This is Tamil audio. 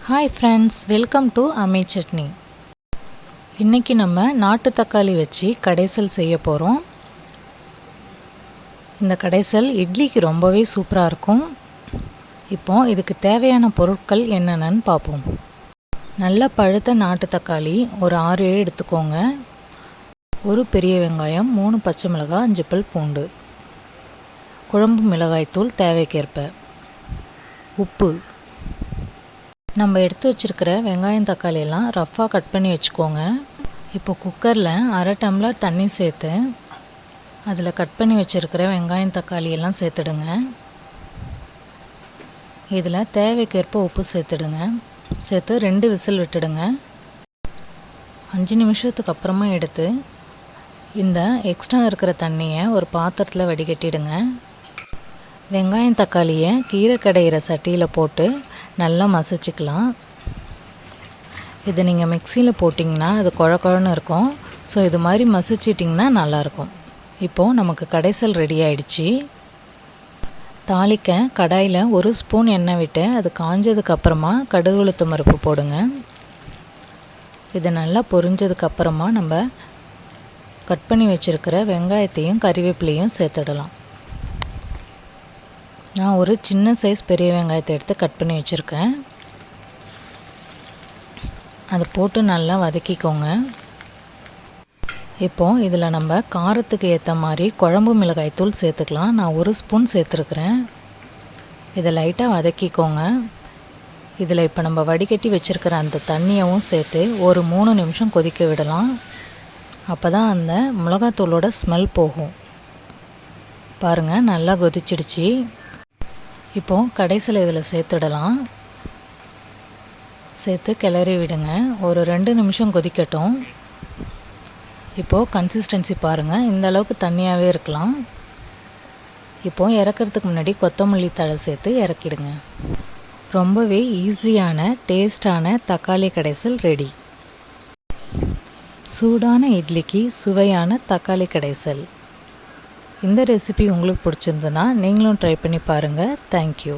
ஹாய் ஃப்ரெண்ட்ஸ், வெல்கம் டு அம்மி சட்னி. இன்றைக்கி நம்ம நாட்டு தக்காளி வச்சு கடைசல் செய்ய போகிறோம். இந்த கடைசல் இட்லிக்கு ரொம்பவே சூப்பராக இருக்கும். இப்போ இதுக்கு தேவையான பொருட்கள் என்னென்னு பார்ப்போம். நல்ல பழுத்த நாட்டு தக்காளி ஒரு 6-7 எடுத்துக்கோங்க. ஒரு பெரிய வெங்காயம், 3 பச்சை மிளகாய், 5 பல் பூண்டு, குழம்பு மிளகாய்த்தூள் தேவைக்கேற்ப, உப்பு. நம்ம எடுத்து வச்சுருக்கிற வெங்காயம் தக்காளி எல்லாம் ரஃப்பாக கட் பண்ணி வச்சுக்கோங்க. இப்போ குக்கரில் 1/2 டம்ளர் தண்ணி சேர்த்து அதில் கட் பண்ணி வச்சுருக்கிற வெங்காயம் தக்காளி எல்லாம் சேர்த்துடுங்க. இதில் தேவைக்கேற்ப உப்பு சேர்த்துடுங்க. சேர்த்து 2 விசில் விட்டுடுங்க. 5 நிமிஷத்துக்கு அப்புறமா எடுத்து இந்த எக்ஸ்ட்ரா இருக்கிற தண்ணியை ஒரு பாத்திரத்தில் வடிகட்டிடுங்க. வெங்காயம் தக்காளியை கீரை கடையிற சட்டியில் போட்டு நல்லா மசிச்சுக்கலாம். இது நீங்கள் மிக்சியில் போட்டிங்கன்னா அது குழ குழன்னு இருக்கும். ஸோ இது மாதிரி மசிச்சிட்டிங்கன்னா நல்லாயிருக்கும். இப்போது நமக்கு கடைசல் ரெடி ஆகிடுச்சு. தாளிக்க கடாயில் 1 ஸ்பூன் எண்ணெய் விட்டு அது காஞ்சதுக்கப்புறமா கடுகு உளுத்தம் பருப்பு போடுங்க. இது நல்லா பொரிஞ்சதுக்கப்புறமா நம்ம கட் பண்ணி வச்சுருக்கிற வெங்காயத்தையும் கறிவேப்பிலையும் சேர்த்துடலாம். நான் ஒரு சின்ன சைஸ் பெரிய வெங்காயத்தை எடுத்து கட் பண்ணி வச்சுருக்கேன். அதை போட்டு நல்லா வதக்கிக்கோங்க. இப்போது இதில் நம்ம காரத்துக்கு ஏற்ற மாதிரி குழம்பு மிளகாய்த்தூள் சேர்த்துக்கலாம். நான் 1 ஸ்பூன் சேர்த்துருக்குறேன். இதை லைட்டாக வதக்கிக்கோங்க. இதில் இப்போ நம்ம வடிகட்டி வச்சுருக்கிற அந்த தண்ணியவும் சேர்த்து ஒரு 3 நிமிஷம் கொதிக்க விடலாம். அப்போ தான் அந்த மிளகாத்தூளோட ஸ்மெல் போகும். பாருங்கள், நல்லா கொதிச்சிடுச்சு. இப்போது கடைசியில் இதில் சேர்த்துடலாம். சேர்த்து கிளறி விடுங்க. ஒரு 2 நிமிஷம் கொதிக்கட்டும். இப்போது கன்சிஸ்டன்சி பாருங்கள், இந்த அளவுக்கு தண்ணியாகவே இருக்கலாம். இப்போது இறக்கிறதுக்கு முன்னாடி கொத்தமல்லி தழை சேர்த்து இறக்கிடுங்க. ரொம்பவே ஈஸியான டேஸ்டான தக்காளி கடைசல் ரெடி. சூடான இட்லிக்கு சுவையான தக்காளி கடைசல். இந்த ரெசிபி உங்களுக்கு பிடிச்சிருந்ததுன்னா நீங்களும் ட்ரை பண்ணி பாருங்கள். தேங்க்யூ.